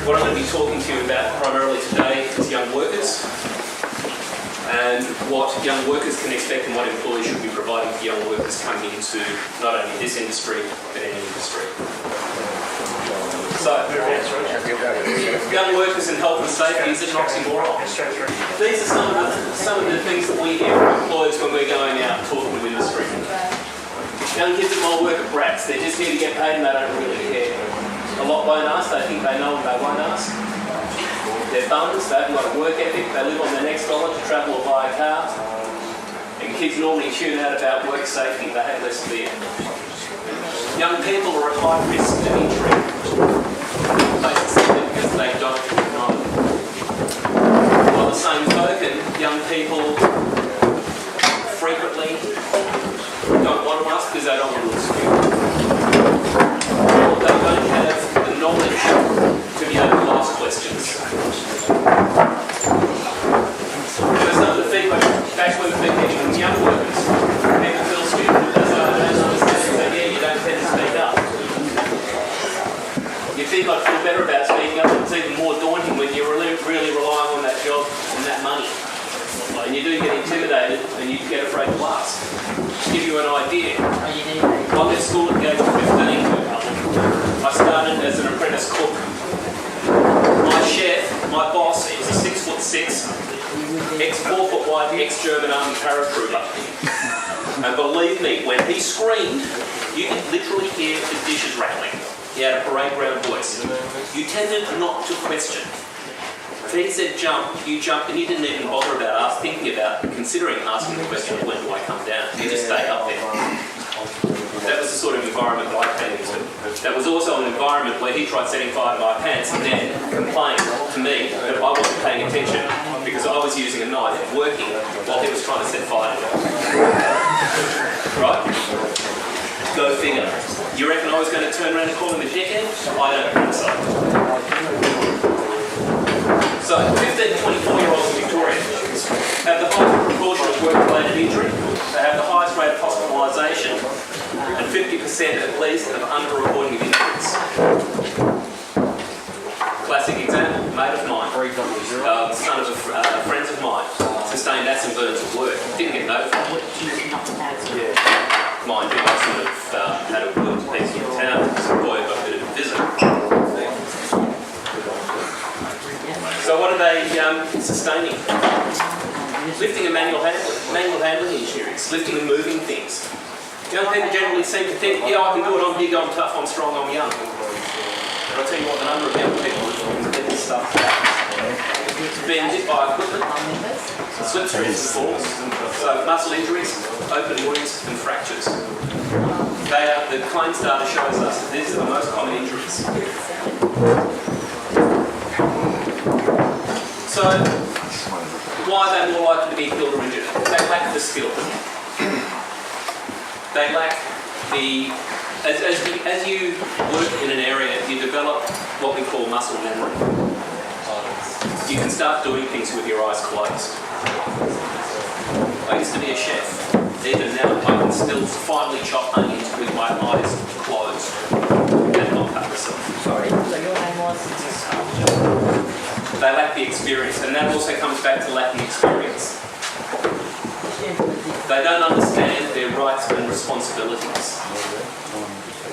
What I'm going to be talking to you about primarily today is young workers and what young workers can expect and what employers should be providing for young workers coming into not only this industry but any industry. So, young workers and health and safety is an oxymoron. These are some of the things that we hear from employers when we're going out talking to industry. Young kids that want to work at brats, they're just here to get paid and they don't really care. A lot won't ask, they think they know and they won't ask. They're bums, they haven't got a work ethic, they live on their next dollar to travel or buy a car. And kids normally tune out about work safety, they have less fear. Young people are at high risk of injury. Because they don't know. By the same token, young people frequently don't want to ask because they don't want to look stupid. Or they don't have the knowledge to be able to ask questions. Because some of the feedback when we've been getting from young workers, people feel stupid because they don't understand. So yeah, you don't tend to speak up. You think I'd feel better about speaking up, it's even more daunting when you're really relying on that job and that money. And you do get intimidated and you get afraid to ask. To give you an idea, I left school at the age of 15. I started as an apprentice cook. My chef, my boss, was a 6'6", ex-4 foot wide, ex-German army paratrooper. And believe me, when he screamed, you could literally hear the dishes rattling. He had a parade ground voice. You tended not to question. If he said jump, you jumped, and you didn't even bother about thinking about considering asking the question, when do I come down? You just stay up there. That was the sort of environment that I came into. That was also an environment where he tried setting fire to my pants and then complained to me that I wasn't paying attention because I was using a knife working while he was trying to set fire to it. Right? Go figure. You reckon I was going to turn around and call him a dickhead? I don't think so. So, 15 to 24-year-olds in Victoria have the highest proportion of work-related injury, they have the highest rate of hospitalisation, and 50% at least of underreporting of injuries. Classic example, mate of mine, son of friends of mine, sustained acid burns at work, didn't get notified. Mind you, I sort of had a word to people in town, so boy, I got a bit of a visit. So what are they sustaining? Lifting and manual handling injuries, lifting and moving things. Young people generally seem to think, yeah, I can do it, I'm big, I'm tough, I'm strong, I'm young. But I'll tell you what, the number of young people who get this stuff being hit by equipment, slips, trips and falls. So muscle injuries, open wounds and fractures. The claims data shows us that these are the most common injuries. So, why are they more likely to be killed or injured? They lack the skill. They lack the... As you work in an area, you develop what we call muscle memory. You can start doing things with your eyes closed. I used to be a chef. Even now, I can still finely chop onions with my eyes closed and not cut myself. Sorry. So your name was? They lack the experience, and that also comes back to lacking experience. They don't understand their rights and responsibilities.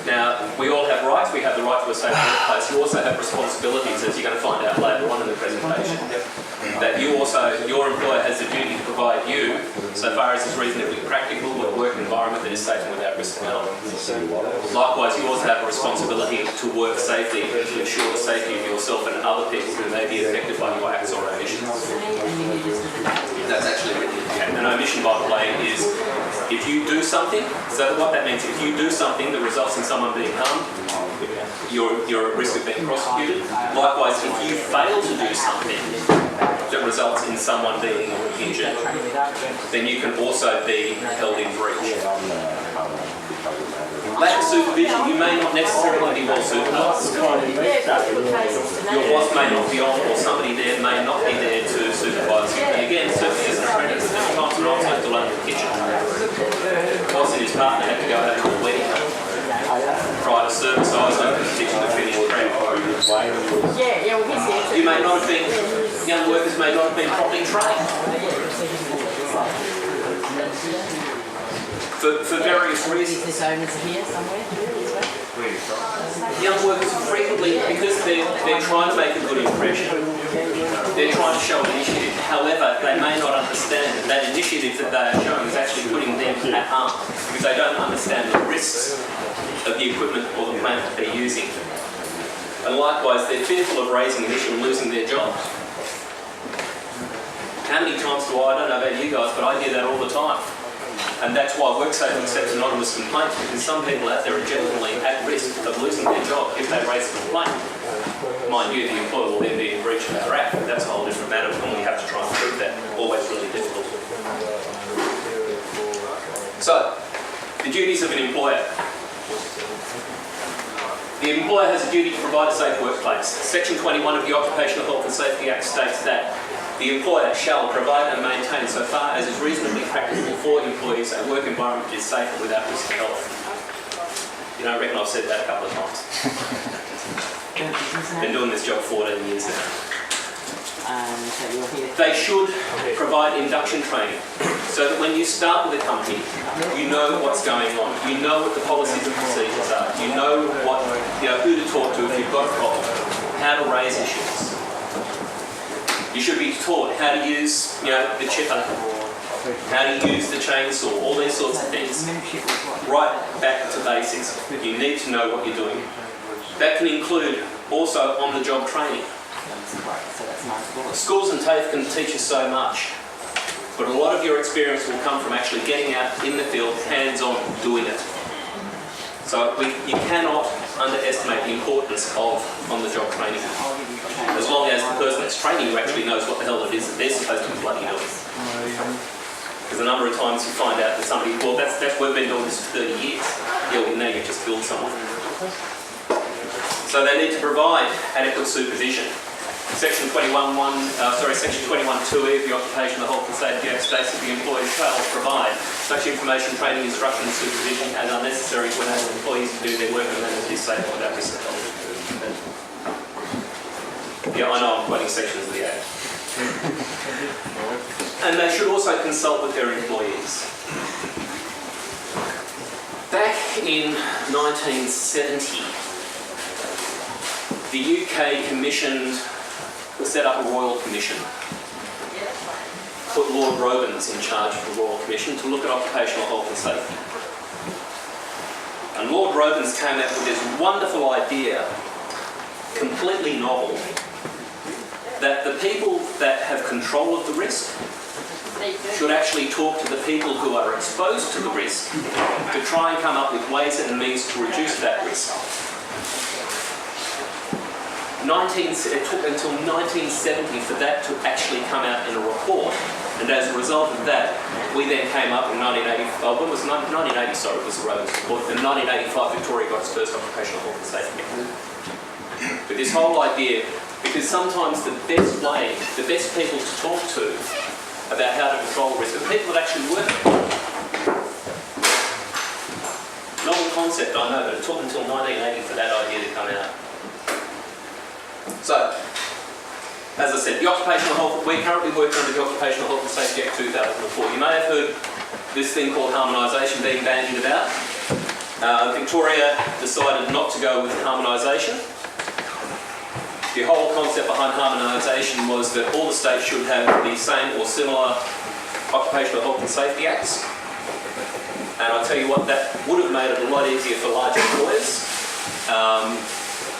Now, we all have rights. We have the right to a safe workplace. You also have responsibilities, as you're going to find out later on in the presentation, that your employer has the duty to provide you, so far as is reasonably practical, with a work environment that is safe and without risk of harm. Likewise, you also have a responsibility to work safely to ensure the safety of yourself and other people who may be affected by your acts or omissions. That's actually written in the Act. An omission, by the way, is if you do something, so what that means, if you do something that results in someone being harmed, you're at risk of being prosecuted. Likewise, if you fail to do something that results in someone being injured, then you can also be held in breach. Lack of supervision, you may not necessarily be well supervised. Your boss may not be on, or somebody there may not be there to supervise you. And again, certainly as an apprentice, there were times when I was left alone in the kitchen. The boss and his partner had to go out to a wedding. Prior to service, I was left in the kitchen to finish prep. Yeah, well, he's here. You may not have been, young workers may not have been properly trained for various reasons. This owners are here somewhere. Young workers frequently, because they're trying to make a good impression, they're trying to show initiative. However, they may not understand that that initiative that they are showing is actually putting them at harm because they don't understand the risks of the equipment or the plant that they're using. And likewise, they're fearful of raising an issue and losing their jobs. How many times I don't know about you guys, but I hear that all the time. And that's why WorkSafe accepts anonymous complaints, because some people out there are genuinely at risk of losing their job if they raise a complaint. Mind you, the employer will then be in breach of our act, but that's a whole different matter, and we have to try and prove that. Always really difficult. So, the duties of an employer. The employer has a duty to provide a safe workplace. Section 21 of the Occupational Health and Safety Act states that the employer shall provide and maintain, so far as is reasonably practicable for employees, a work environment which is safe and without risk to health. You know, I reckon I've said that a couple of times. Been doing this job 14 years now. They should provide induction training so that when you start with a company, you know what's going on, you know what the policies and procedures are, you know who to talk to if you've got a problem, how to raise issues. You should be taught how to use, the chipper, how to use the chainsaw, all these sorts of things. Right back to basics. You need to know what you're doing. That can include also on-the-job training. Schools and TAFE can teach you so much, but a lot of your experience will come from actually getting out in the field, hands-on, doing it. So you cannot underestimate the importance of on-the-job training. As long as the person that's training you actually knows what the hell it is that they're supposed to be bloody doing. Because a number of times you find out that somebody, well, we've been doing this for 30 years. Yeah, well, now you've just built someone. So they need to provide adequate supervision. Section 21.2e of the Occupational Health and Safety Act states that the employer shall provide such information, training, instruction and supervision as are necessary to enable employees to do their work and manage this safe without risk of health. Yeah, I know I'm quoting sections of the Act. And they should also consult with their employees. Back in 1970, the UK set up a Royal Commission. Put Lord Robins in charge of the Royal Commission to look at occupational health and safety. And Lord Robins came up with this wonderful idea, completely novel, that the people that have control of the risk should actually talk to the people who are exposed to the risk to try and come up with ways and means to reduce that risk. It took until 1970 for that to actually come out in a report, and as a result of that, we then came up in 1980. When was 1980? Sorry, it was the Robins report. In 1985, Victoria got its first occupational health and safety act. But this whole idea, because sometimes the best people to talk to about how to control risk are the people that actually work. Novel concept, I know, but it took until 1980 for that idea to come out. So, as I said, the occupational health, we're currently working under the Occupational Health and Safety Act 2004. You may have heard this thing called harmonisation being bandied about. Victoria decided not to go with harmonisation. The whole concept behind harmonisation was that all the states should have the same or similar occupational health and safety acts. And I'll tell you what, that would have made it a lot easier for large employers.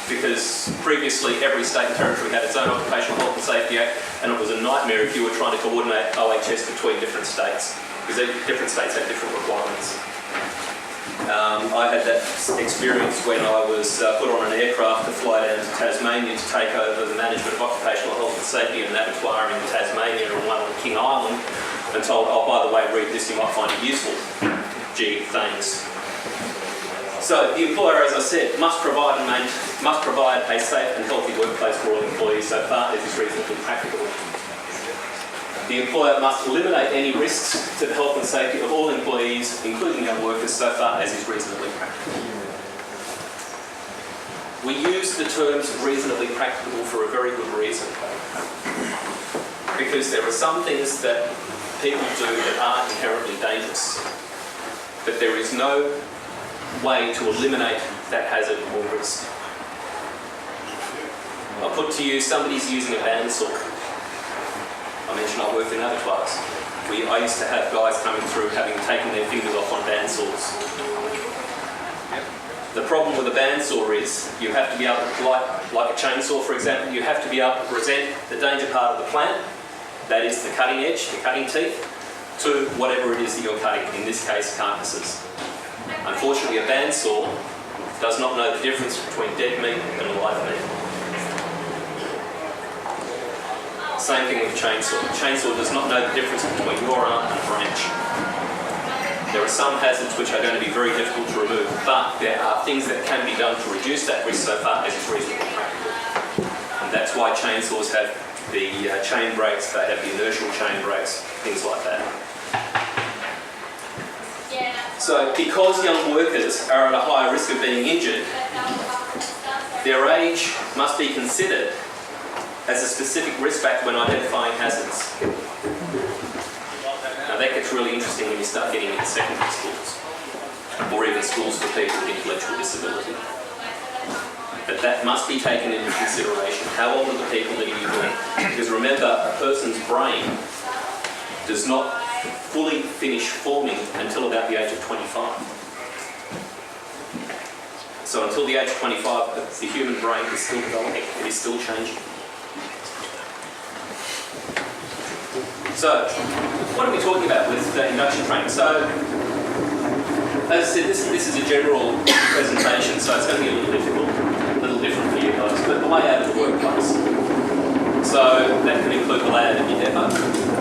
Because previously every state and territory had its own Occupational Health and Safety Act, and it was a nightmare if you were trying to coordinate OHS between different states, because different states had different requirements. I had that experience when I was put on an aircraft to fly down to Tasmania to take over the management of occupational health and safety in an abattoir in Tasmania and one on King Island, and told, oh, by the way, read this, you might find it useful. Gee, thanks. So the employer, as I said, must provide a safe and healthy workplace for all employees so far as is reasonably practicable. The employer must eliminate any risks to the health and safety of all employees, including young workers, so far as is reasonably practicable. We use the terms reasonably practicable for a very good reason. Because there are some things that people do that are inherently dangerous. But there is no way to eliminate that hazard or risk. I'll put to you, somebody's using a bandsaw. I mentioned I worked in abattoirs. I used to have guys coming through having taken their fingers off on bandsaws. The problem with a bandsaw is you have to be able to, like a chainsaw for example, you have to be able to present the danger part of the plant, that is the cutting edge, the cutting teeth, to whatever it is that you're cutting, in this case carcasses. Unfortunately a bandsaw does not know the difference between dead meat and live meat. Same thing with a chainsaw. A chainsaw does not know the difference between your arm and a branch. There are some hazards which are going to be very difficult to remove, but there are things that can be done to reduce that risk so far as it's reasonably practical. And that's why chainsaws have the chain brakes, they have the inertial chain brakes, things like that. So because young workers are at a higher risk of being injured, their age must be considered as a specific risk factor when identifying hazards. Now that gets really interesting when you start getting into secondary schools, or even schools for people with intellectual disability. But that must be taken into consideration. How old are the people that you're doing? Because remember, a person's brain does not fully finish forming until about the age of 25. So until the age of 25, the human brain is still developing, it is still changing. So, what are we talking about with induction training? So, as I said, this is a general presentation, so it's going to be a little difficult, a little different for you guys, but the layout of the workplace. So, that can include the layout of your depot,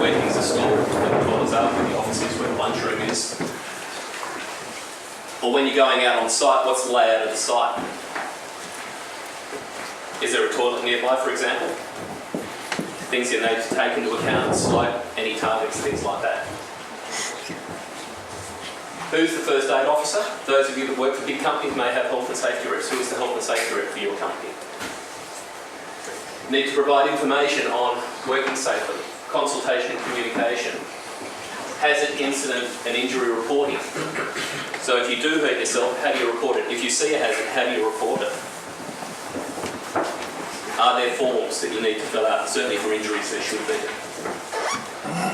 where things are stored, where the toilets are, where the office is, where the lunchroom is. Or when you're going out on site, what's the layout of the site? Is there a toilet nearby, for example? Things you need to take into account, slope, any targets, things like that. Who's the first aid officer? Those of you that work for big companies may have health and safety reps. Who is the health and safety rep for your company? Need to provide information on working safely, consultation and communication, hazard, incident and injury reporting. So if you do hurt yourself, how do you report it? If you see a hazard, how do you report it? Are there forms that you need to fill out? Certainly for injuries there should be.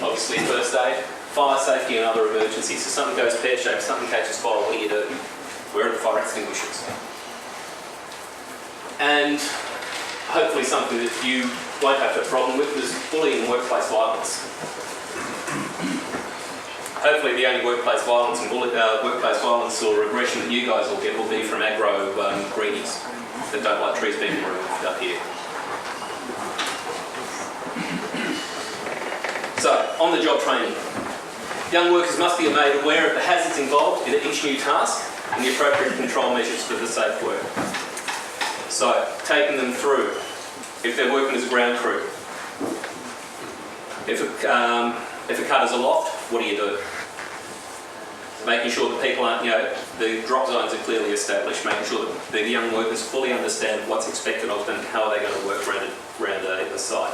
Obviously first aid, fire safety and other emergencies. So something goes pear-shaped, something catches fire, what do you do? Where are the fire extinguishers? And hopefully something that you won't have a problem with is bullying and workplace violence. Hopefully the only workplace violence and workplace violence or aggression that you guys will get will be from agro greenies that don't like trees being removed up here. So, on the job training. Young workers must be made aware of the hazards involved in each new task and the appropriate control measures for the safe work. So, taking them through, if they're working as a ground crew, if a cutter's aloft, what do you do? Making sure that people aren't, the drop zones are clearly established, making sure that the young workers fully understand what's expected of them and how they're going to work around a site.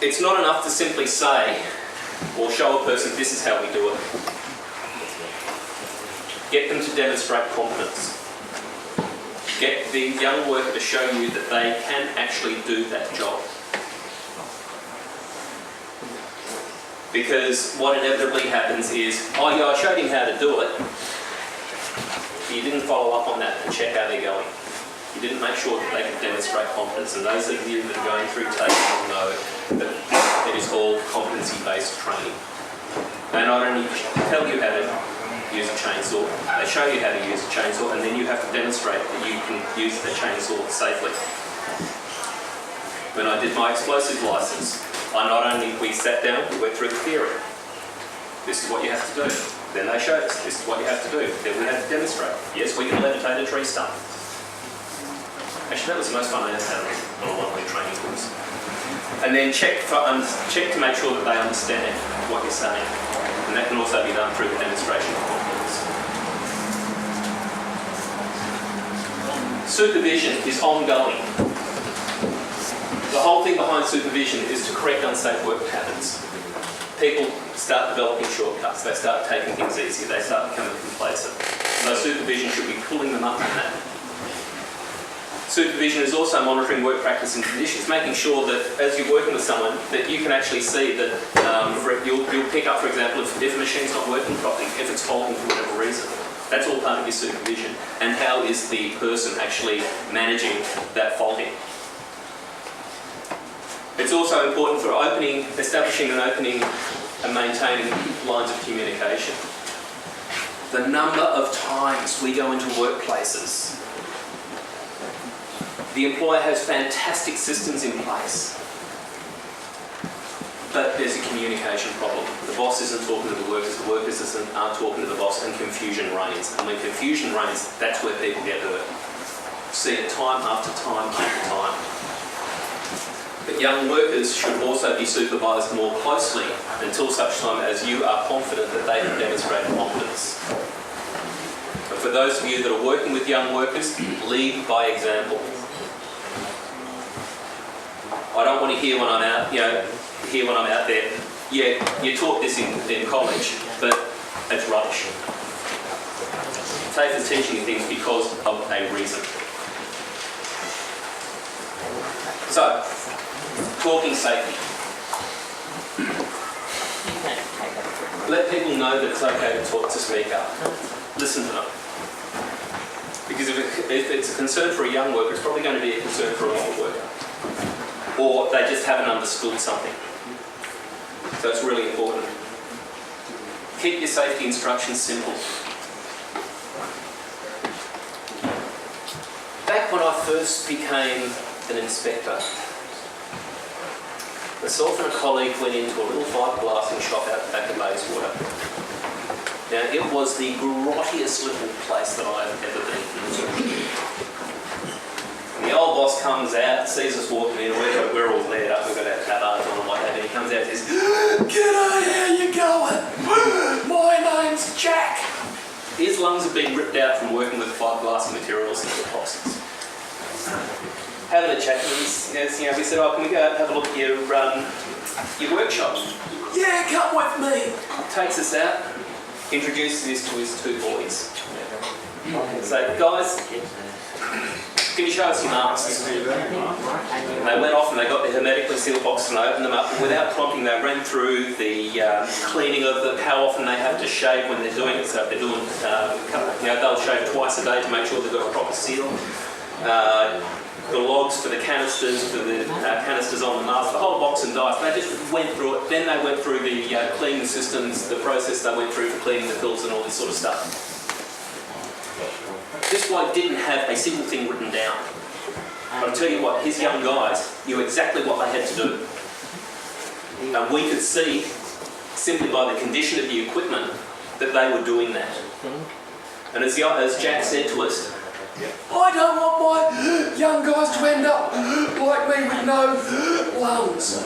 It's not enough to simply say or show a person this is how we do it. Get them to demonstrate competence. Get the young worker to show you that they can actually do that job. Because what inevitably happens is, oh yeah, I showed him how to do it. You didn't follow up on that and check how they're going. You didn't make sure that they could demonstrate competence. And those of you that are going through TAFE will know that it is all competency-based training. They not only tell you how to use a chainsaw, they show you how to use a chainsaw, and then you have to demonstrate that you can use the chainsaw safely. When I did my explosives license, we sat down, we went through the theory. This is what you have to do. Then they showed us, this is what you have to do. Then we had to demonstrate. Yes, we can levitate a tree stump. Actually, that was the most fun I ever had on a one-week training course. And then check to make sure that they understand what you're saying. And that can also be done through the demonstration of competence. Supervision is ongoing. The whole thing behind supervision is to correct unsafe work patterns. People start developing shortcuts, they start taking things easier, they start becoming complacent. So supervision should be pulling them up on that. Supervision is also monitoring work practice and conditions, making sure that as you're working with someone, that you can actually see that you'll pick up, for example, if a machine's not working properly, if it's faulting for whatever reason. That's all part of your supervision. And how is the person actually managing that faulting? It's also important for establishing and opening and maintaining lines of communication. The number of times we go into workplaces, the employer has fantastic systems in place, but there's a communication problem. The boss isn't talking to the workers aren't talking to the boss, and confusion reigns. And when confusion reigns, that's where people get hurt. See it time after time after time. But young workers should also be supervised more closely until such time as you are confident that they can demonstrate competence. But for those of you that are working with young workers, lead by example. I don't want to hear when I'm out, there, yeah, you taught this in college, but it's rubbish. TAFE is teaching you things because of a reason. So, talking safety. Let people know that it's okay to speak up. Listen to them. Because if it's a concern for a young worker, it's probably going to be a concern for an old worker. Or they just haven't understood something. So it's really important. Keep your safety instructions simple. Back when I first became an inspector, myself and a colleague went into a little fiberglassing shop out the back of Bayswater. Now, it was the grottiest little place that I have ever been into. The old boss comes out, sees us walking in, we're all flared up, we've got our tabards on and what have you, and he comes out and says, "G'day, how you going? My name's Jack." His lungs have been ripped out from working with fiberglassing materials and epoxies. Having a chat with him, we said, "Oh, can we go out and have a look at your workshop?" "Yeah, come with me." Takes us out, introduces us to his two boys. So, "Guys, can you show us your masks?" And they went off and they got the hermetically sealed boxes and opened them up. And without prompting, they ran through the cleaning of how often they have to shave when they're doing it. So if they're doing, they'll shave twice a day to make sure they've got a proper seal. The logs for the canisters, on the mask, the whole box and dice. They just went through it. Then they went through the cleaning systems, the process they went through for cleaning the pills and all this sort of stuff. This bloke didn't have a single thing written down. But I'll tell you what, his young guys knew exactly what they had to do. And we could see, simply by the condition of the equipment, that they were doing that. And as Jack said to us, "I don't want my young guys to end up like me with no lungs."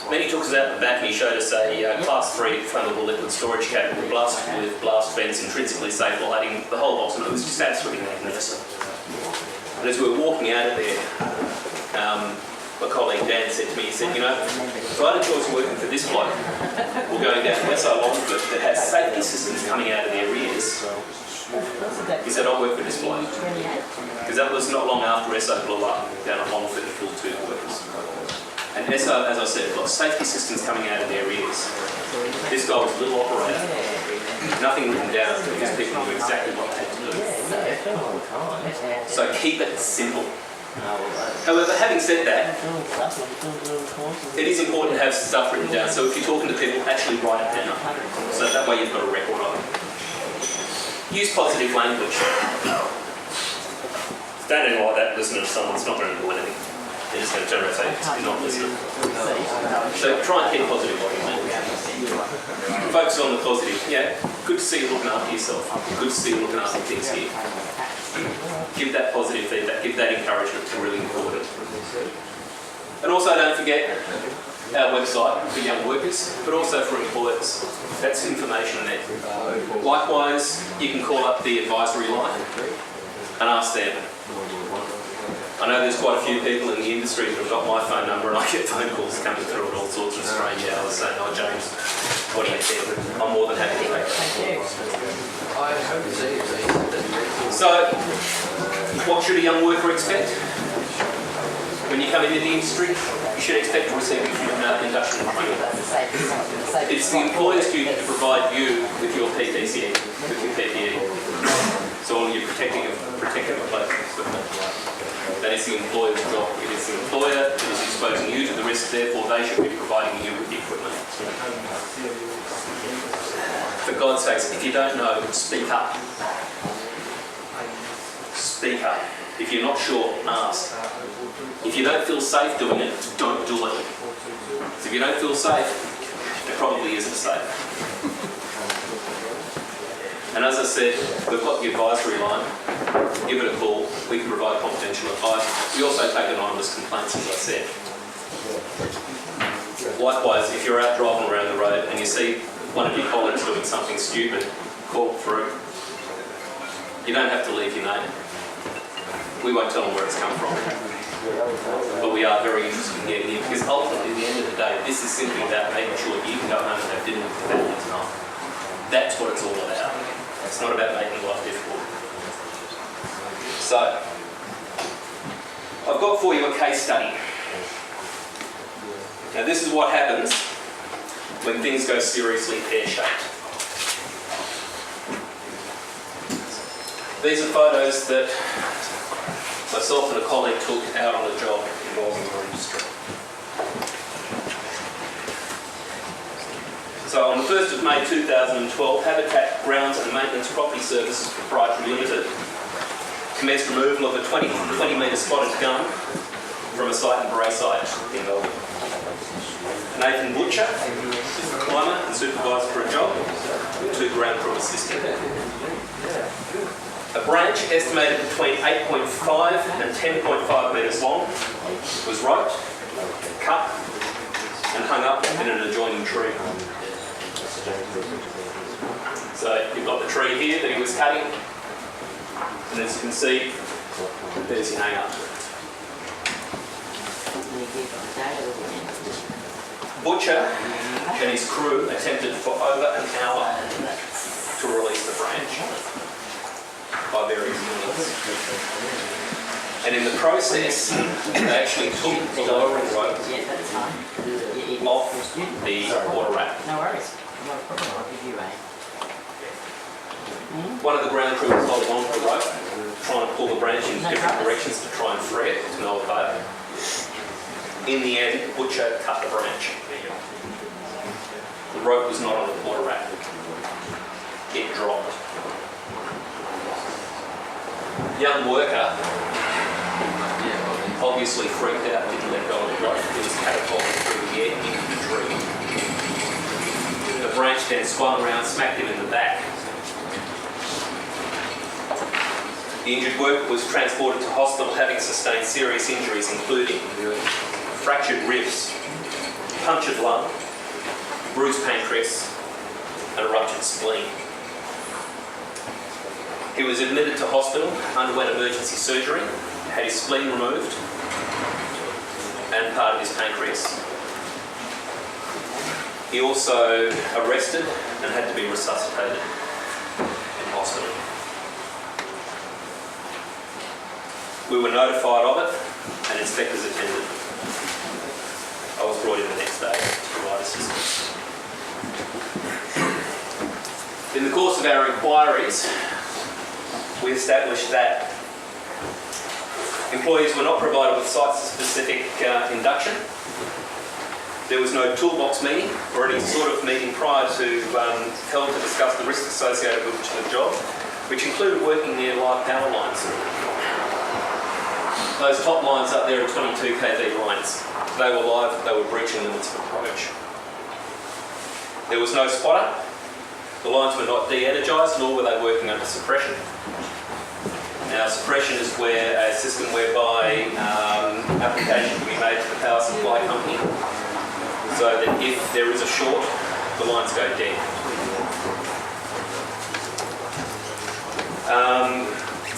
Then he took us out the back and he showed us a Class 3 flammable liquid storage cabinet with blast vents, intrinsically safe lighting, the whole box, and it was just absolutely magnificent. And as we were walking out of there, my colleague Dan said to me, he said, "If I had a choice of working for this bloke or going down to Westside Longford that has safety systems coming out of their ears," he said, "I'll work for this bloke." Because that was not long after SO blew up down at Longford and killed 2 workers. And SO, as I said, got safety systems coming out of their ears. This guy was a little operator. Nothing written down, because people knew exactly what they had to do. So keep it simple. However, having said that, it is important to have stuff written down. So if you're talking to people, actually write it down. So that way you've got a record of it. Use positive language. Standing like that, listening to someone's not going to do anything. They're just going to turn around and say, "You're not listening." So try and keep positive body language. Focus on the positive. Yeah, good to see you looking after yourself. Good to see you looking after things here. Give that positive feedback, give that encouragement. It's really important. And also don't forget our website for young workers, but also for employers. That's information there. Likewise, you can call up the advisory line. and ask them. I know there's quite a few people in the industry that have got my phone number, and I get phone calls coming through at all sorts of strange hours saying, "Oh, James, what do you think?" I'm more than happy to take it. So, what should a young worker expect? When you come into the industry, you should expect to receive induction training. It's the employer's duty to provide you with your PPE, so all your protective clothing equipment. That is the employer's job. It is the employer that is exposing you to the risk, therefore they should be providing you with the equipment. For God's sakes, if you don't know, speak up. Speak up. If you're not sure, ask. If you don't feel safe doing it, don't do it. So if you don't feel safe, it probably isn't safe. And as I said, we've got the advisory line. Give it a call. We can provide confidential advice. We also take anonymous complaints, as I said. Likewise, if you're out driving around the road and you see one of your colleagues doing something stupid, call through. You don't have to leave your name. We won't tell them where it's come from. But we are very interested in getting you, because ultimately, at the end of the day, this is simply about making sure you can go home and have dinner with your family tonight. That's what it's all about. It's not about making life difficult. So, I've got for you a case study. Now, this is what happens when things go seriously pear-shaped. These are photos that myself and a colleague took out on a job involving our industry. So on the 1st of May 2012, Habitat Grounds and Maintenance Property Services Proprietary Limited commenced removal of a 20 metre spotted gum from a site in Brayside in Melbourne. Nathan Butcher is the climber and supervisor for a job, with 2 ground crew assisting. A branch estimated between 8.5 and 10.5 metres long was roped, cut and hung up in an adjoining tree. So you've got the tree here that he was cutting, and as you can see, there's your hang up. Butcher and his crew attempted for over an hour to release the branch by various means. And in the process, they actually took the lowering rope off the water rack. No worries. No problem. I'll give you a. One of the ground crew was holding on to the rope, trying to pull the branch in different directions to try and free it to no avail. In the end, Butcher cut the branch. The rope was not on the water rack. It dropped. Young worker obviously freaked out, didn't let go of the rope. He was catapulted through the air into the tree. The branch then spun around, smacked him in the back. The injured worker was transported to hospital having sustained serious injuries, including fractured ribs, punctured lung, bruised pancreas, and a ruptured spleen. He was admitted to hospital, underwent emergency surgery, had his spleen removed, and part of his pancreas. He also arrested and had to be resuscitated in hospital. We were notified of it, and inspectors attended. I was brought in the next day to provide assistance. In the course of our inquiries, we established that employees were not provided with site-specific induction. There was no toolbox meeting or any sort of meeting prior to held to discuss the risks associated with the job, which included working near live power lines. Those top lines up there are 22 kV lines. They were live, they were breaching limits of approach. There was no spotter. The lines were not de-energised, nor were they working under suppression. Now, suppression is where a system whereby application can be made to the power supply company so that if there is a short, the lines go dead.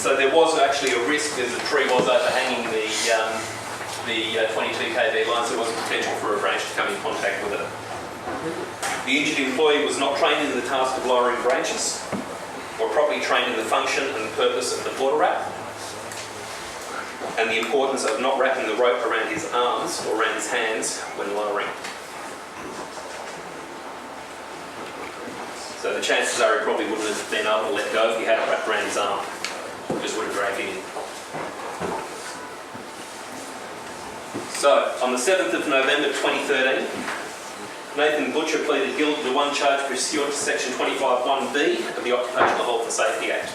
So there was actually a risk as the tree was overhanging the 22 kV line, so there was a potential for a branch to come in contact with it. The injured employee was not trained in the task of lowering branches, or properly trained in the function and the purpose of the porter wrap, and the importance of not wrapping the rope around his arms or around his hands when lowering. So the chances are he probably wouldn't have been able to let go if he had it wrapped around his arm. It just would have dragged him in. So, on the 7th of November 2013, Nathan Butcher pleaded guilty to one charge pursuant to section 25(1)(b) of the Occupational Health and Safety Act.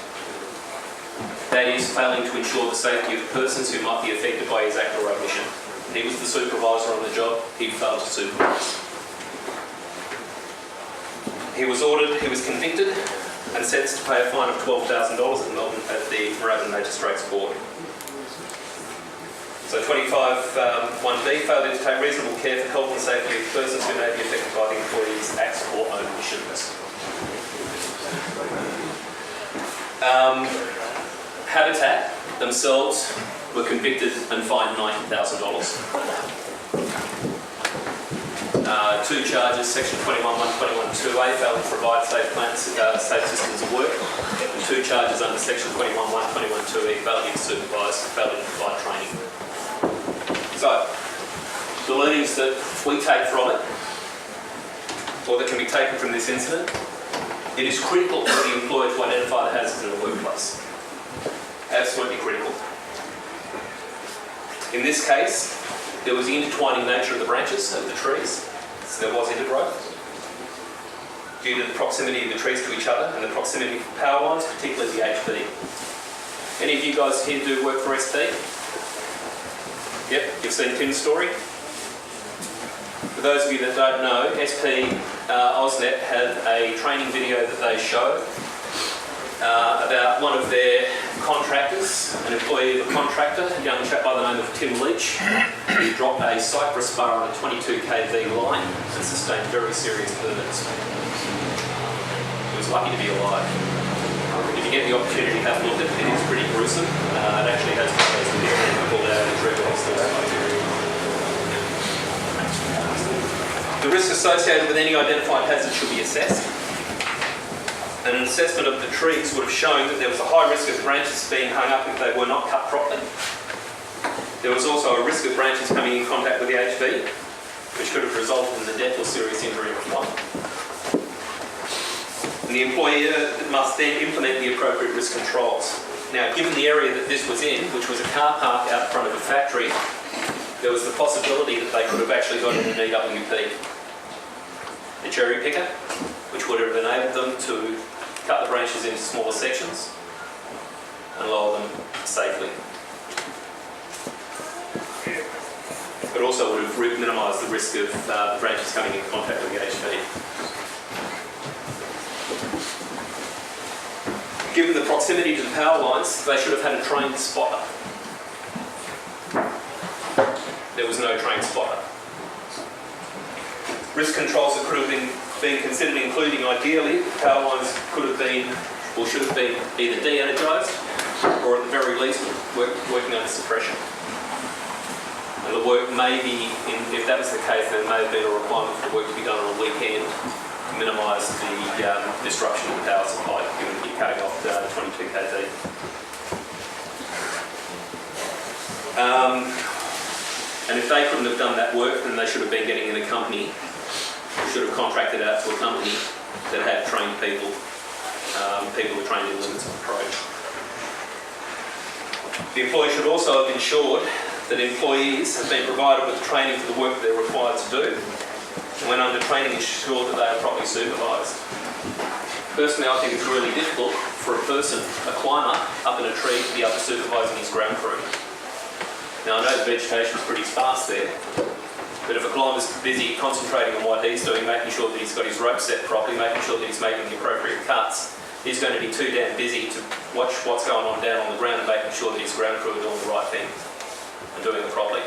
That is, failing to ensure the safety of persons who might be affected by his act or omission. He was the supervisor on the job, he failed to supervise. He was convicted and sentenced to pay a fine of $12,000 at the Moorabbin Magistrates Court. So 25(1)(b), failure to take reasonable care for health and safety of persons who may be affected by the employee's acts or omissions. Habitat themselves were convicted and fined $90,000. Two charges, section 21(1), 21(2)(a), failing to provide safe systems of work, and two charges under section 21(1), 21(2)(e), failing to supervise, failing to provide training. So, the learnings that we take from it, or that can be taken from this incident, it is critical for the employer to identify the hazards in the workplace. Absolutely critical. In this case, there was the intertwining nature of the branches of the trees, so there was intergrowth. Due to the proximity of the trees to each other and the proximity of power lines, particularly the HP. Any of you guys here do work for SP? Yep, you've seen Tim's story. For those of you that don't know, SP AusNet had a training video that they showed about one of their contractors, an employee of a contractor, a young chap by the name of Tim Leach, who dropped a cypress bar on a 22 kV line and sustained very serious burns. He was lucky to be alive. If you get the opportunity to have a look at it, it is pretty gruesome. It actually has photos of him pulled out of the tree box. The risk associated with any identified hazard should be assessed. And an assessment of the trees would have shown that there was a high risk of branches being hung up if they were not cut properly. There was also a risk of branches coming in contact with the HV, which could have resulted in the death or serious injury of one. And the employer must then implement the appropriate risk controls. Now, given the area that this was in, which was a car park out front of a factory, there was the possibility that they could have actually got in an EWP, a cherry picker, which would have enabled them to cut the branches into smaller sections and lower them safely. But also would have minimised the risk of the branches coming in contact with the HV. Given the proximity to the power lines, they should have had a trained spotter. There was no trained spotter. Risk controls that could have been considered, including ideally, the power lines could have been, or should have been, either de-energised or at the very least working under suppression. And the work may be, if that was the case, there may have been a requirement for the work to be done on a weekend to minimise the disruption of the power supply, given that you're cutting off 22 kV. And if they couldn't have done that work, then they should have been getting in a company, should have contracted out to a company that had trained people, people who are trained in limits of approach. The employer should also have ensured that employees have been provided with training for the work they're required to do, and when under training, ensure that they are properly supervised. Personally, I think it's really difficult for a person, a climber, up in a tree to be up to supervising his ground crew. Now, I know the vegetation is pretty sparse there, but if a climber's busy concentrating on what he's doing, making sure that he's got his rope set properly, making sure that he's making the appropriate cuts, he's going to be too damn busy to watch what's going on down on the ground and making sure that his ground crew are doing the right thing and doing it properly.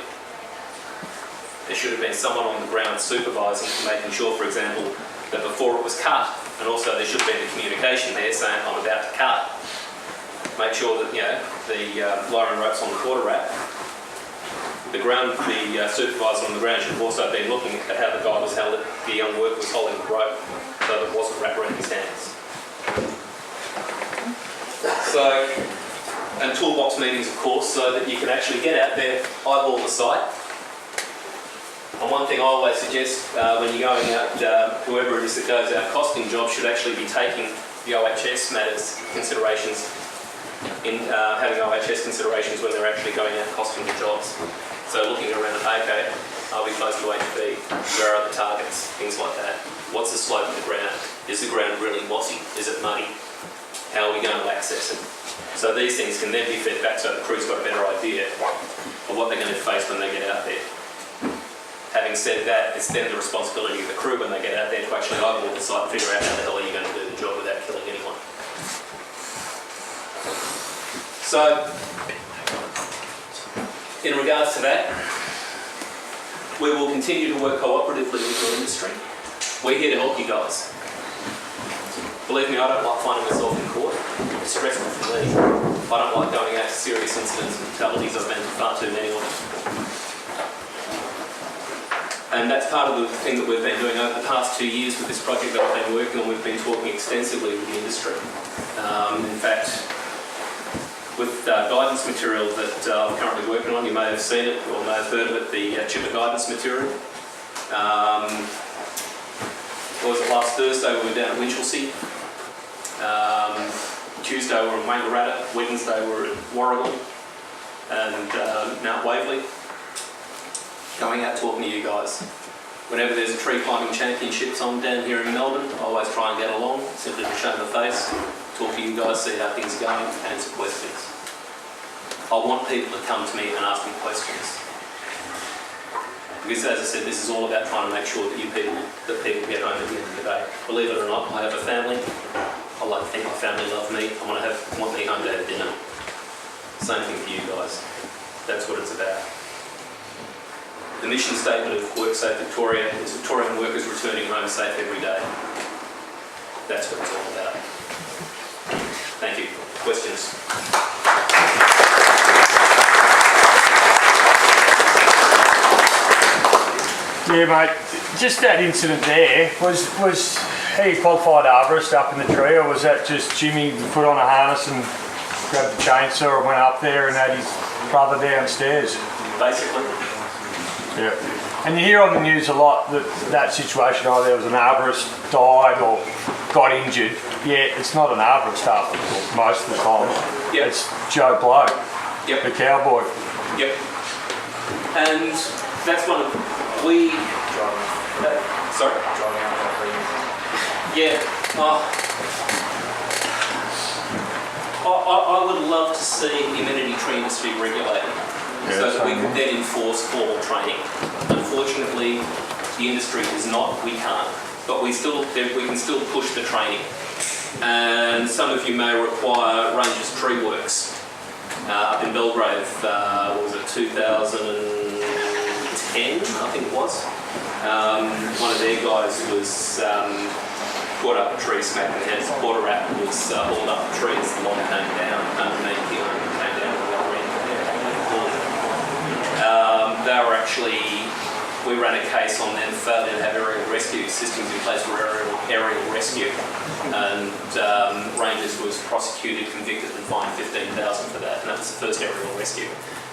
There should have been someone on the ground supervising, making sure, for example, that before it was cut, and also there should have been a communication there saying, I'm about to cut. make sure that, you know, the lowering ropes on the quarter wrap. The supervisor on the ground should have also been looking at how the guy was held, the young worker was holding the rope, so that it wasn't wrapped around his hands. So, and toolbox meetings, of course, so that you can actually get out there, eyeball the site. And one thing I always suggest when you're going out, whoever it is that goes out costing jobs should actually be taking the OHS matters considerations, having OHS considerations when they're actually going out costing the jobs. So looking around, okay, are we close to HB? Where are the targets? Things like that. What's the slope of the ground? Is the ground really mossy? Is it muddy? How are we going to access it? So these things can then be fed back so the crew's got a better idea of what they're going to face when they get out there. Having said that, it's then the responsibility of the crew when they get out there to actually eyeball the site and figure out how the hell are you going to do the job without killing anyone. So, in regards to that, we will continue to work cooperatively with your industry. We're here to help you guys. Believe me, I don't like finding myself in court. It's stressful for me. I don't like going out to serious incidents and fatalities. I've been to far too many of them. And that's part of the thing that we've been doing over the past 2 years with this project that I've been working on. We've been talking extensively with the industry. In fact, with guidance material that I'm currently working on, you may have seen it or may have heard of it, the chipper guidance material. What was it, last Thursday we were down at Winchelsea. Tuesday we were in Wangaratta, Wednesday we were at Warrigal and Mount Waverley. Going out talking to you guys. Whenever there's a tree climbing championships on down here in Melbourne, I always try and get along, simply to show my face, talk to you guys, see how things are going, answer questions. I want people to come to me and ask me questions. Because as I said, this is all about trying to make sure that people get home at the end of the day. Believe it or not, I have a family. I like to think my family love me. I want me home to have dinner. Same thing for you guys. That's what it's about. The mission statement of WorkSafe Victoria is Victorian workers returning home safe every day. That's what it's all about. Thank you. Questions? Yeah, mate. Just that incident there, was he qualified arborist up in the tree, or was that just Jimmy put on a harness and grabbed the chainsaw and went up there and had his brother downstairs? Basically. Yeah. And you hear on the news a lot that situation, there was an arborist died or got injured. Yeah, it's not an arborist up most of the time. Yep. It's Joe Blow, yep. The cowboy. Yep. And that's one of we. Sorry. Yeah. I would love to see the amenity tree industry regulated. So that we could then enforce formal training. Unfortunately, the industry is not, we can't, but we can still push the training. And some of you may require Rangers Tree Works up in Belgrave, what was it, 2010, I think it was. One of their guys was caught up a tree, smacked in the head. His quarter wrap was hauled up the tree as the line came down, underneath the line came down and the other end. They were actually, we ran a case on them failing to have aerial rescue systems in place for aerial rescue, and Rangers was prosecuted, convicted and fined $15,000 for that, and that was the first aerial rescue.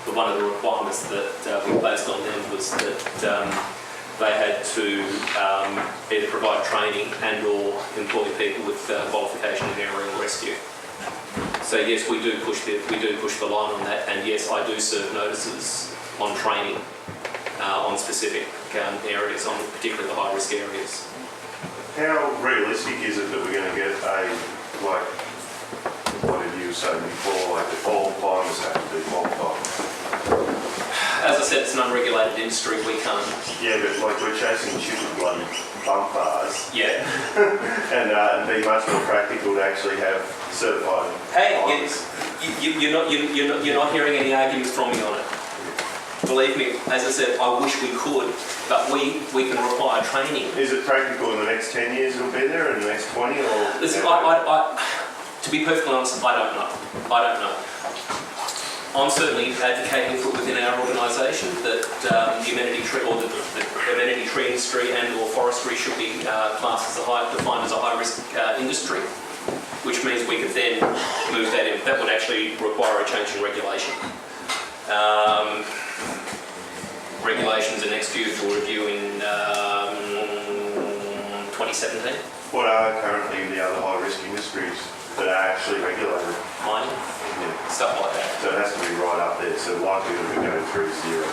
But one of the requirements that we placed on them was that they had to either provide training and or employ people with qualification in aerial rescue. So yes, we do push the line on that, and yes, I do serve notices on training on specific areas, on particularly the high-risk areas. How realistic is it that we're going to get like what did you say before, like the all climbers have to be qualified? As I said, it's an unregulated industry, we can't. Yeah, but like we're chasing stupid bloody bump bars. Yeah. and be much more practical to actually have certified. Hey, you're not hearing any arguments from me on it. Believe me, as I said, I wish we could, but we can require training. Is it practical in the next 10 years it'll be there, in the next 20, or? Listen, To be perfectly honest, I don't know. I'm certainly advocating for within our organisation that the amenity tree or the amenity tree industry and or forestry should be classed as defined as a high-risk industry, which means we could then move that in. That would actually require a change in regulation. Regulations are next due for review in 2017. What are currently the other high-risk industries that are actually regulated? Mining, Yeah. stuff like that. So it has to be right up there, so likelihood of it going through is zero.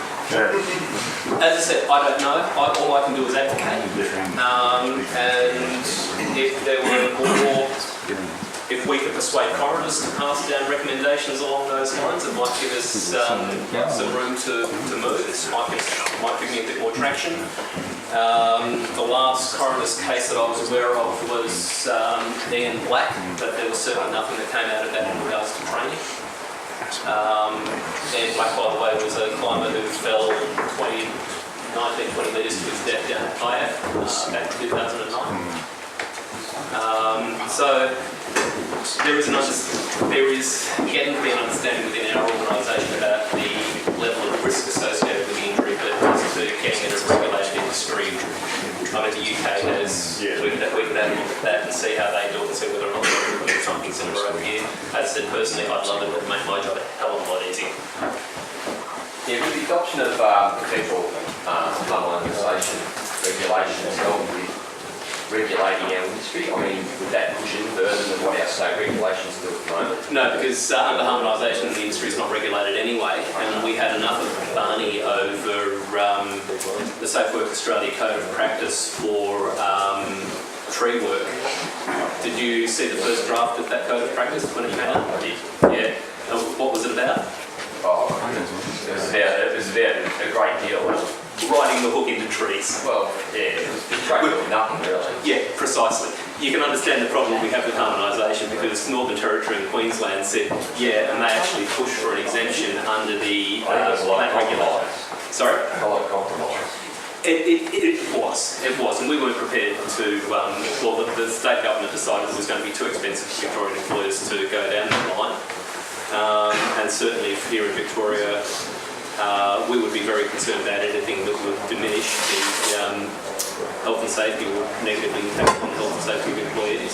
As I said, I don't know. All I can do is advocate. And if there were more, if we could persuade coroners to pass down recommendations along those lines, it might give us some room to move. It might give me a bit more traction. The last coroner's case that I was aware of was Ian Black, but there was certainly nothing that came out of that in regards to training. Ian Black, by the way, was a climber who fell 19, 20 metres to his death down at Kayak back in 2009. So there is getting to be an understanding within our organisation about the level of risk associated with the injury, but also getting it a regulated industry. I mean, the UK has, we could have a look at that and see how they do it and see whether or not they're putting something similar over here. As I said, personally, I'd love it to make my job a hell of a lot easier. Yeah, with the adoption of potential harmonisation regulations help with regulating our industry, I mean, would that push it further than what our state regulations do at the moment? No, because under harmonisation the industry is not regulated anyway, and we had enough of Barney over the Safe Work Australia Code of Practice for tree work. Did you see the first draft of that Code of Practice when it came out? I did. Yeah. And what was it about? Oh, it was about a great deal of, Riding the hook into trees. well, yeah, it was practically nothing really. Yeah, precisely. You can understand the problem we have with harmonisation because Northern Territory and Queensland said, yeah, and they actually pushed for an exemption under the I think it was a lot of plant compromise. regulations. Sorry? A lot of compromise. It was, and we weren't prepared to, well, the state government decided it was going to be too expensive for Victorian employers to go down that line. And certainly here in Victoria, we would be very concerned about anything that would diminish the health and safety or negatively impact on the health and safety of employees.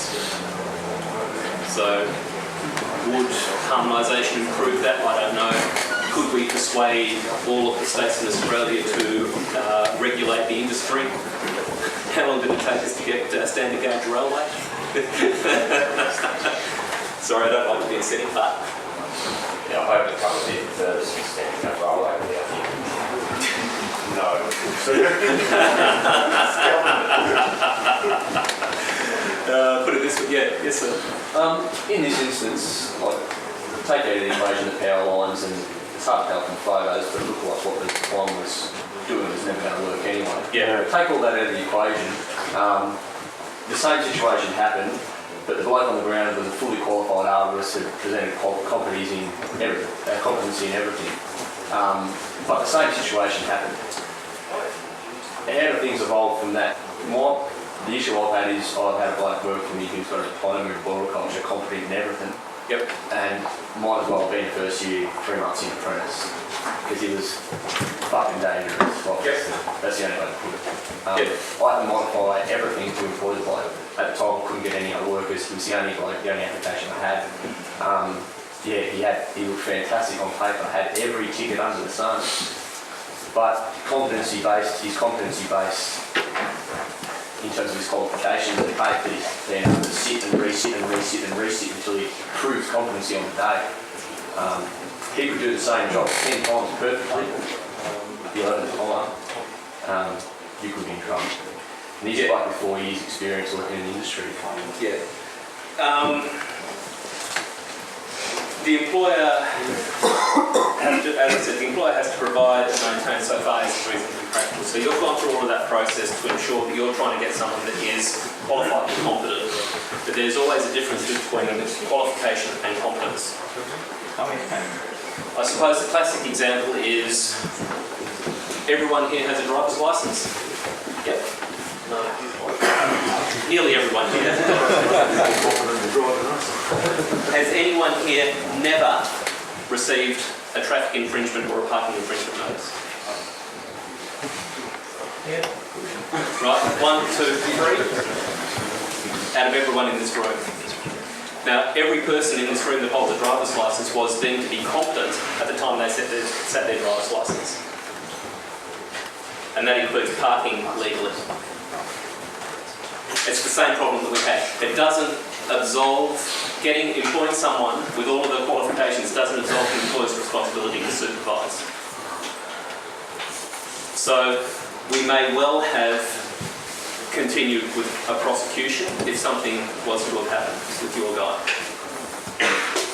So, would harmonisation improve that? I don't know. Could we persuade all of the states in Australia to regulate the industry? How long did it take us to get standard gauge railway? Sorry, I don't like to be a setting part. Yeah, I hope it comes a bit further since standing up roll over there. No. Put it this way, yeah, yes sir. In this instance, like, take out of the equation the power lines, and it's hard to tell from photos, but it looked like what the one was doing was never going to work anyway. Yeah. Take all that out of the equation. The same situation happened, but the bloke on the ground was a fully qualified arborist who presented competency in everything. But the same situation happened. And how do things evolve from that? The issue I've had is I've had a bloke work for me who's got a diploma in arboriculture, competent in everything. Yep. And might as well have been first year, 3 months in apprentice, because he was fucking dangerous. Like, Yep. That's the only way to put it. Yep. I had to modify everything to employ the bloke. At the time I couldn't get any other workers, he was the only bloke, the only application I had. He looked fantastic on paper, I had every ticket under the sun. But his competency based in terms of his qualifications, the paper then to sit and resit until he proves competency on the day. He could do the same job 10 times perfectly. The 11th time, you could be in trouble. And he's like with 4 years experience working in the industry. Yeah. The employer has to provide and maintain so far as reasonably practical. So you've gone through all of that process to ensure that you're trying to get someone that is qualified and competent. But there's always a difference between qualification and competence. I suppose the classic example is everyone here has a driver's license. Yep. Nearly everyone here. Has anyone here never received a traffic infringement or a parking infringement notice? Right, 1, 2, 3. Out of everyone in this room. Now, every person in this room that holds a driver's licence was deemed to be competent at the time they set their driver's licence. And that includes parking legally. It's the same problem that we had. It doesn't absolve employing someone with all of the qualifications doesn't absolve the employer's responsibility to supervise. So we may well have continued with a prosecution if something was to have happened with your guy.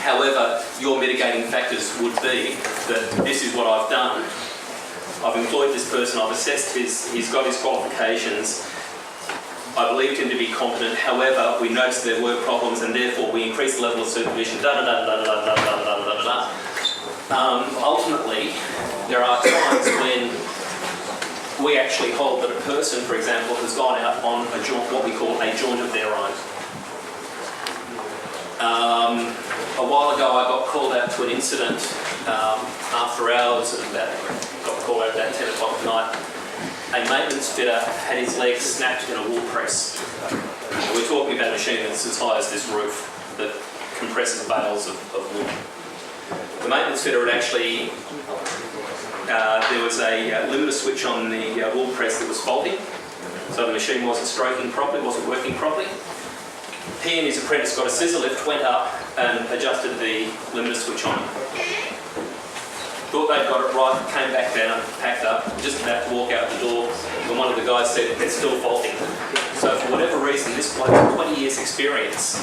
However, your mitigating factors would be that this is what I've done. I've employed this person, I've assessed he's got his qualifications, I believed him to be competent, however, we noticed there were problems and therefore we increased the level of supervision, ultimately, there are times when we actually hold that a person, for example, has gone out on a jaunt, what we call a jaunt of their own. A while ago I got called out to an incident after hours, got called out about 10 o'clock at night. A maintenance fitter had his leg snapped in a wool press. We're talking about a machine that's as high as this roof that compresses bales of wool. The maintenance fitter had actually, there was a limiter switch on the wool press that was faulty, so the machine wasn't stroking properly, wasn't working properly. He and his apprentice got a scissor lift, went up and adjusted the limiter switch on. Thought they'd got it right, came back down, packed up, just about to walk out the door, and one of the guys said, it's still faulty. So for whatever reason, this bloke with 20 years experience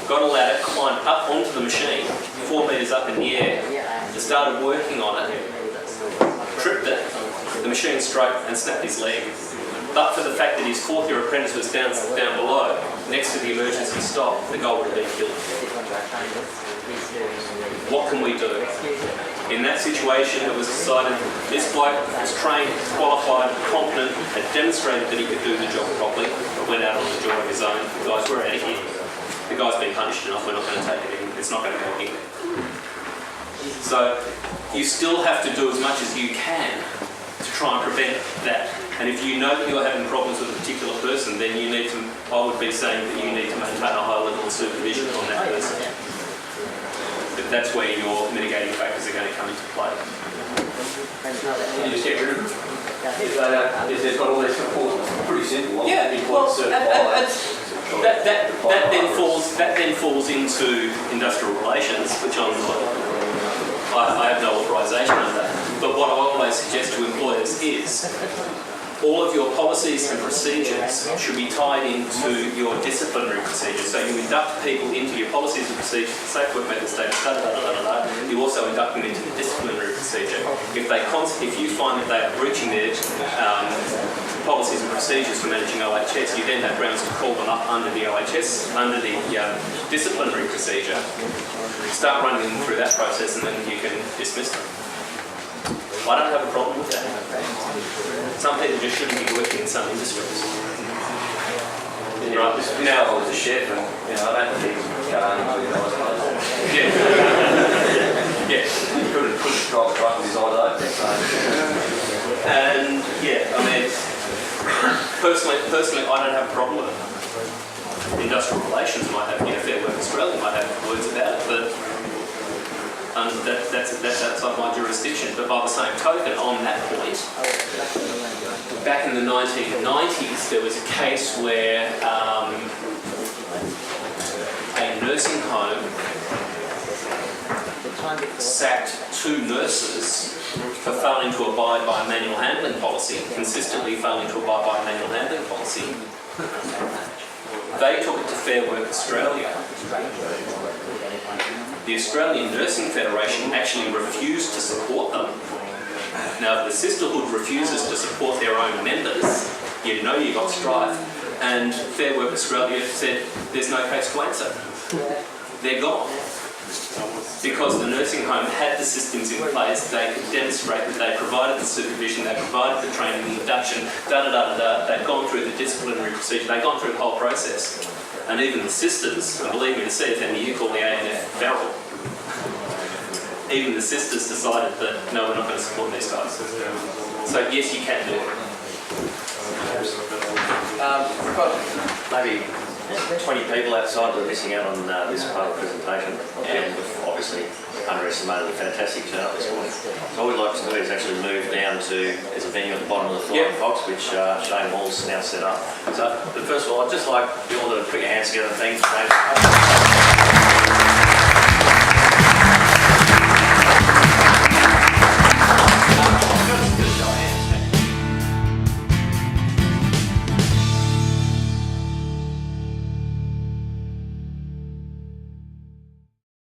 got a ladder, climbed up onto the machine, 4 metres up in the air, and started working on it, tripped it, the machine stroked and snapped his leg. But for the fact that his 4th-year apprentice was down below, next to the emergency stop, the guy would have been killed. What can we do? In that situation, it was decided this bloke was trained, qualified, competent, had demonstrated that he could do the job properly, but went out on the job of his own. Guys, we're out of here. The guy's been punished enough, we're not going to take it in. It's not going to go in. So you still have to do as much as you can to try and prevent that. And if you know that you're having problems with a particular person, then you need to, I would be saying that you need to maintain a high level of supervision on that person. But that's where your mitigating factors are going to come into play. Can you just get rid of them? If they've got all their support, pretty simple. Yeah, well, that then falls into industrial relations, which I have no authorisation on that. But what I always suggest to employers is all of your policies and procedures should be tied into your disciplinary procedures. So you induct people into your policies and procedures, safe work method statements, you also induct them into the disciplinary procedure. If you find that they are breaching their policies and procedures for managing OHS, you then have grounds to call them up under the OHS, under the disciplinary procedure. Start running them through that process and then you can dismiss them. I don't have a problem with that. Some people just shouldn't be working in some industries. Right, now I was a chef and I don't think Yeah. Yeah. You couldn't drive a truck with his eyes open. So. And yeah, I mean, personally, I don't have a problem with it. Industrial relations might have, Fair Work Australia might have words about it, but that's outside my jurisdiction. But by the same token, on that point, back in the 1990s, there was a case where a nursing home sacked 2 nurses for failing to abide by a manual handling policy, consistently failing to abide by a manual handling policy. They took it to Fair Work Australia. The Australian Nursing Federation actually refused to support them. Now, if the sisterhood refuses to support their own members, you know you've got strife. And Fair Work Australia said, there's no case to answer. They're gone. because the nursing home had the systems in place. They could demonstrate that they provided the supervision, they provided the training, the induction, they'd gone through the disciplinary procedure, they'd gone through the whole process. And even the sisters, and believe me, the CFMU, you call the ANF feral. Even the sisters decided that no, we're not going to support these guys. So yes, you can do it. We've got maybe 20 people outside that are missing out on this part of the presentation, and we've obviously underestimated the fantastic turnout this morning. So all we'd like to do is actually move down to, there's a venue at the bottom of the Flying Fox, which Shane Hall's now set up. So, but first of all, I'd just like you all to put your hands together and thank Shane.